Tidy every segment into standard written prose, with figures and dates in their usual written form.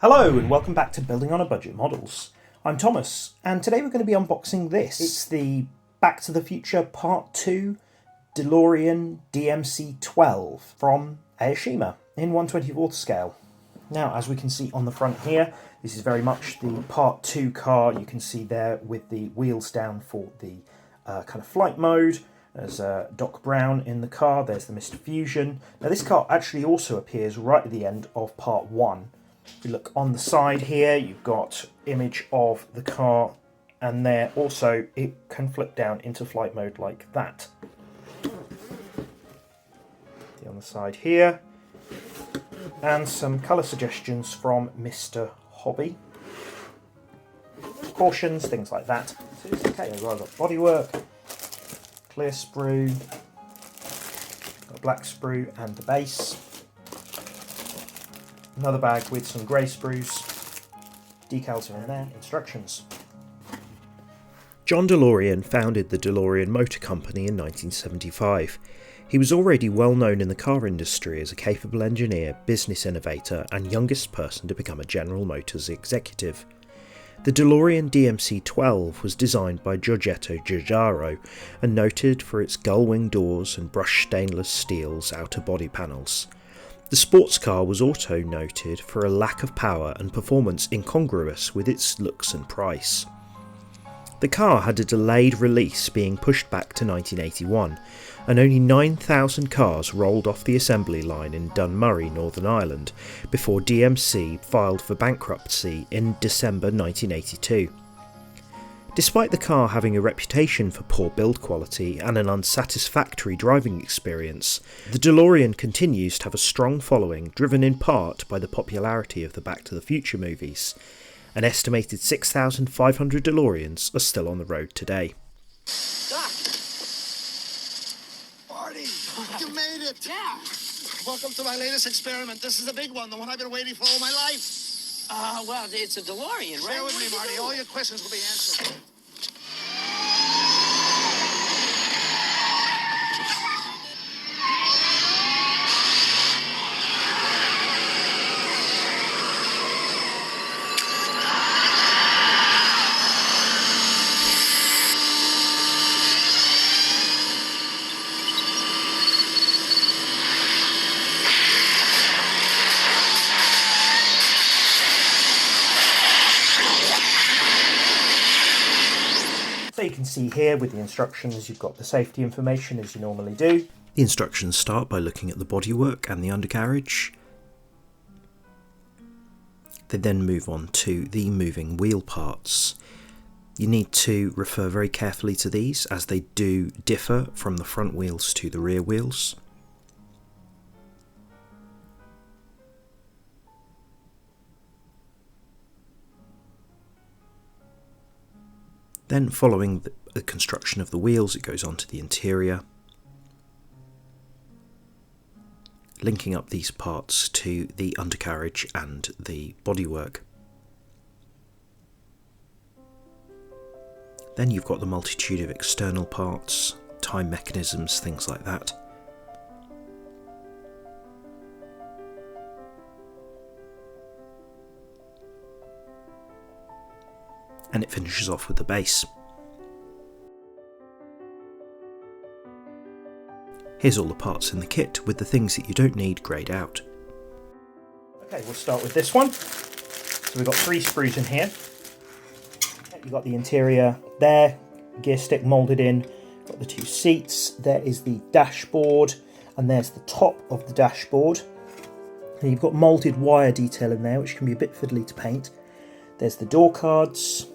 Hello and welcome back to Building on a Budget Models. I'm Thomas and today we're going to be unboxing this. It's the Back to the Future Part 2 DeLorean DMC-12 from Aoshima in 1/24th scale. Now, as we can see on the front here, this is very much the Part 2 car. You can see there with the wheels down for the kind of flight mode. There's Doc Brown in the car, there's the Mr. Fusion. Now this car actually also appears right at the end of Part 1. If you look on the side here, you've got image of the car, and there also it can flip down into flight mode like that. On the side here, and some colour suggestions from Mr. Hobby. Cautions, things like that. So it's okay. I've got bodywork, clear sprue, got black sprue and the base. Another bag with some grey sprues. Decals are in there. Instructions. John DeLorean founded the DeLorean Motor Company in 1975. He was already well known in the car industry as a capable engineer, business innovator, and youngest person to become a General Motors executive. The DeLorean DMC-12 was designed by Giorgetto Giugiaro and noted for its gull-wing doors and brushed stainless steel's outer body panels. The sports car was also noted for a lack of power and performance incongruous with its looks and price. The car had a delayed release, being pushed back to 1981, and only 9,000 cars rolled off the assembly line in Dunmurry, Northern Ireland, before DMC filed for bankruptcy in December 1982. Despite the car having a reputation for poor build quality and an unsatisfactory driving experience, the DeLorean continues to have a strong following, driven in part by the popularity of the Back to the Future movies. An estimated 6,500 DeLoreans are still on the road today. Doc! Marty, you made it! Yeah! Welcome to my latest experiment. This is the big one, the one I've been waiting for all my life. Well, it's a DeLorean, right? Bear with me, Marty. All your questions will be answered. So you can see here with the instructions, you've got the safety information as you normally do. The instructions start by looking at the bodywork and the undercarriage. They then move on to the moving wheel parts. You need to refer very carefully to these as they do differ from the front wheels to the rear wheels. Then, following the construction of the wheels, it goes on to the interior, linking up these parts to the undercarriage and the bodywork. Then you've got the multitude of external parts, time mechanisms, things like that. And it finishes off with the base. Here's all the parts in the kit with the things that you don't need greyed out. Okay, we'll start with this one. So we've got 3 sprues in here. You've got the interior there, gear stick moulded in, got the 2 seats, there is the dashboard, and there's the top of the dashboard. And you've got moulded wire detail in there, which can be a bit fiddly to paint. There's the door cards.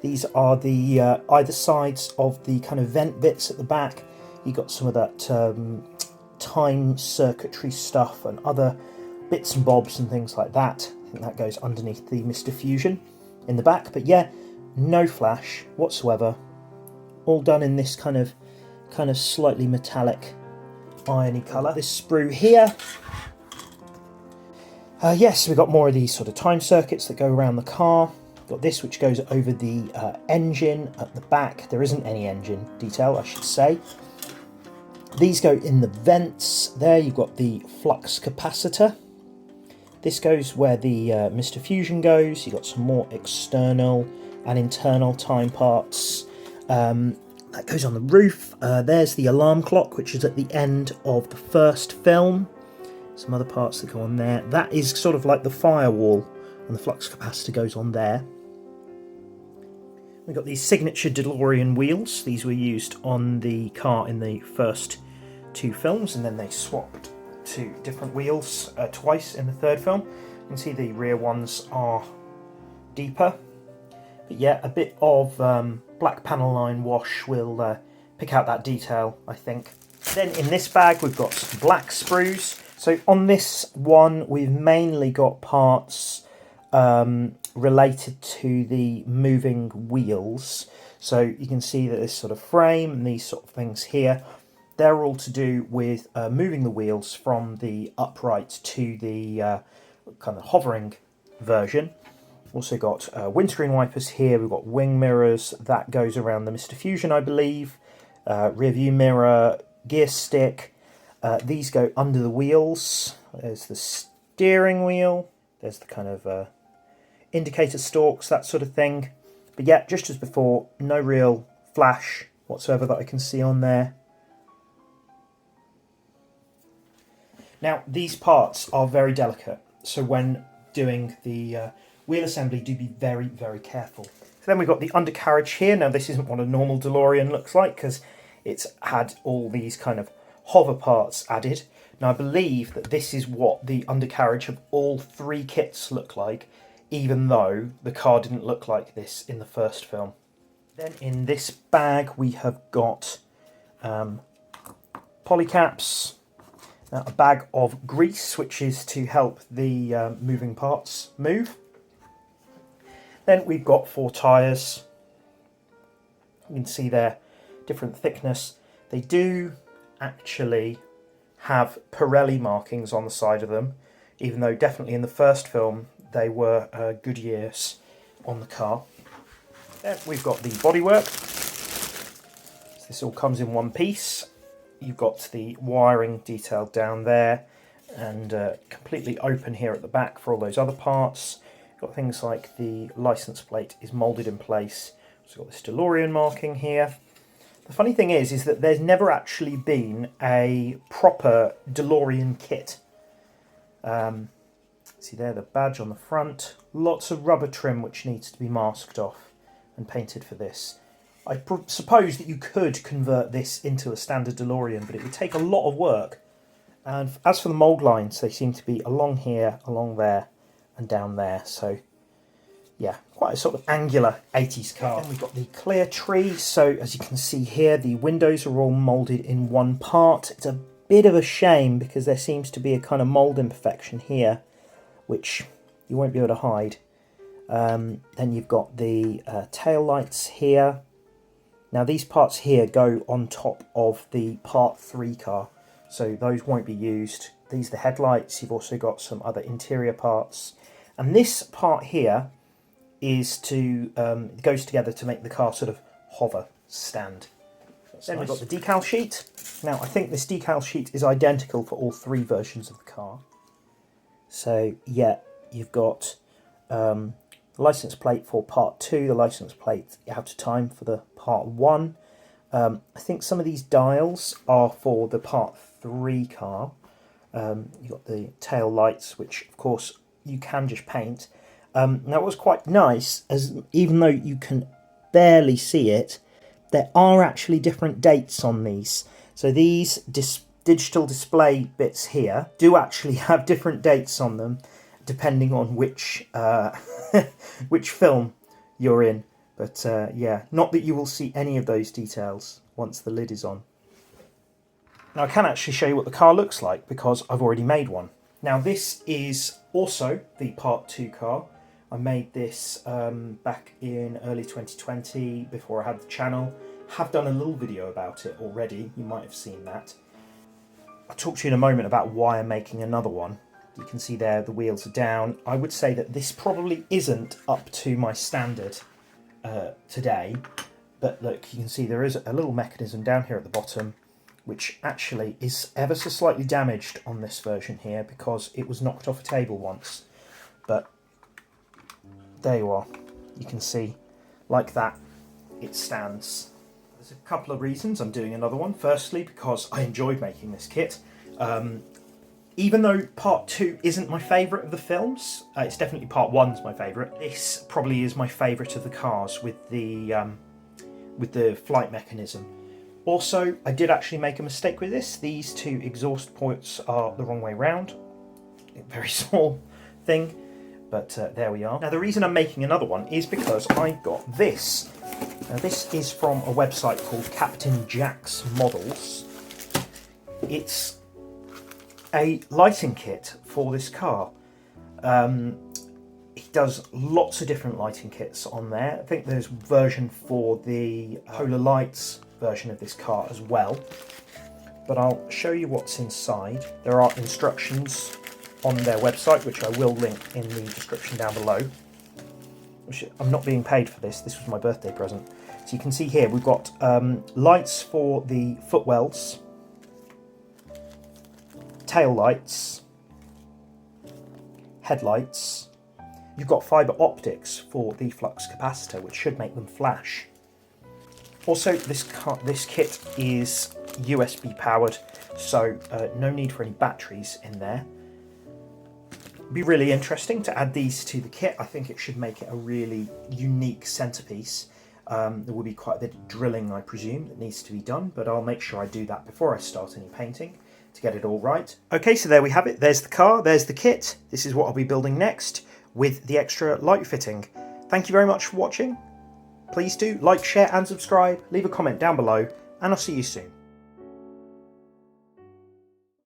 These are the either sides of the kind of vent bits at the back. You've got some of that time circuitry stuff and other bits and bobs and things like that. I think that goes underneath the Mr. Fusion in the back. But yeah, no flash whatsoever. All done in this kind of slightly metallic irony colour. This sprue here. Yes, we've got more of these sort of time circuits that go around the car. Got this which goes over the engine at the back. There isn't any engine detail, I should say. These go in the vents. There you've got the flux capacitor. This goes where the Mr. Fusion goes. You've got some more external and internal time parts. That goes on the roof. There's the alarm clock, which is at the end of the first film. Some other parts that go on there. That is sort of like the firewall, and the flux capacitor goes on there. We've got these signature DeLorean wheels. These were used on the car in the first 2 films, and then they swapped to different wheels twice in the third film. You can see the rear ones are deeper. But yeah, a bit of black panel line wash will pick out that detail, I think. Then in this bag we've got some black sprues. So on this one we've mainly got parts related to the moving wheels. So you can see that this sort of frame and these sort of things here, they're all to do with moving the wheels from the upright to the kind of hovering version. Also got windscreen wipers here, we've got wing mirrors, that goes around the Mr. Fusion I believe, rear view mirror, gear stick, these go under the wheels. There's the steering wheel, there's the kind of indicator stalks, that sort of thing. But yeah, just as before, no real flash whatsoever that I can see on there. Now these parts are very delicate, so when doing the wheel assembly, do be very, very careful. So then we've got the undercarriage here. Now this isn't what a normal DeLorean looks like, because it's had all these kind of hover parts added. Now I believe that this is what the undercarriage of all 3 kits look like, even though the car didn't look like this in the first film. Then in this bag we have got polycaps, a bag of grease, which is to help the moving parts move. Then we've got 4 tyres. You can see they're different thickness. They do actually have Pirelli markings on the side of them, even though definitely in the first film they were Goodyears on the car. Then we've got the bodywork. So this all comes in one piece. You've got the wiring detailed down there, and completely open here at the back for all those other parts. Got things like the license plate is moulded in place. So got this DeLorean marking here. The funny thing is that there's never actually been a proper DeLorean kit. See there, the badge on the front. Lots of rubber trim which needs to be masked off and painted for this. I suppose that you could convert this into a standard DeLorean, but it would take a lot of work. And as for the mould lines, they seem to be along here, along there, and down there. So yeah, quite a sort of angular 80s car. Then we've got the clear tree. So as you can see here, the windows are all moulded in one part. It's a bit of a shame because there seems to be a kind of mould imperfection here, which you won't be able to hide. Then you've got the tail lights here. Now these parts here go on top of the Part 3 car, so those won't be used. These are the headlights. You've also got some other interior parts. And this part here is to goes together to make the car sort of hover stand. Then we've got the decal sheet. Now I think this decal sheet is identical for all 3 versions of the car. So yeah, you've got the license plate for Part 2, the license plate out of time for the Part 1. I think some of these dials are for the Part 3 car. You've got the tail lights, which of course you can just paint. Now it was quite nice, as even though you can barely see it, there are actually different dates on these. So these digital display bits here do actually have different dates on them, depending on which which film you're in. But yeah, not that you will see any of those details once the lid is on. Now I can actually show you what the car looks like because I've already made one. Now this is also the Part 2 car. I made this back in early 2020 before I had the channel. Have done a little video about it already, you might have seen that. I'll talk to you in a moment about why I'm making another one. You can see there the wheels are down. I would say that this probably isn't up to my standard today, but look, you can see there is a little mechanism down here at the bottom which actually is ever so slightly damaged on this version here because it was knocked off a table once. But there you are. You can see, like that, it stands. There's a couple of reasons I'm doing another one. Firstly, because I enjoyed making this kit. Even though part 2 isn't my favourite of the films, it's definitely part 1's my favourite. This probably is my favourite of the cars with the flight mechanism. Also, I did actually make a mistake with this. These two exhaust ports are the wrong way round. A very small thing, but there we are. Now the reason I'm making another one is because I got this. Now this is from a website called Captain Jack's Models. It's a lighting kit for this car. He does lots of different lighting kits on there. I think there's a version for the polar lights version of this car as well. But I'll show you what's inside. There are instructions on their website, which I will link in the description down below. I'm not being paid for this. This was my birthday present. So you can see here we've got lights for the footwells, tail lights, headlights. You've got fibre optics for the flux capacitor, which should make them flash. Also, this kit is USB powered, so no need for any batteries in there. It'd be really interesting to add these to the kit. I think it should make it a really unique centerpiece. There will be quite a bit of drilling, I presume, that needs to be done, but I'll make sure I do that before I start any painting to get it all right. Okay, so there we have it. There's the car, there's the kit. This is what I'll be building next with the extra light fitting. Thank you very much for watching. Please do like, share and subscribe. Leave a comment down below, and I'll see you soon.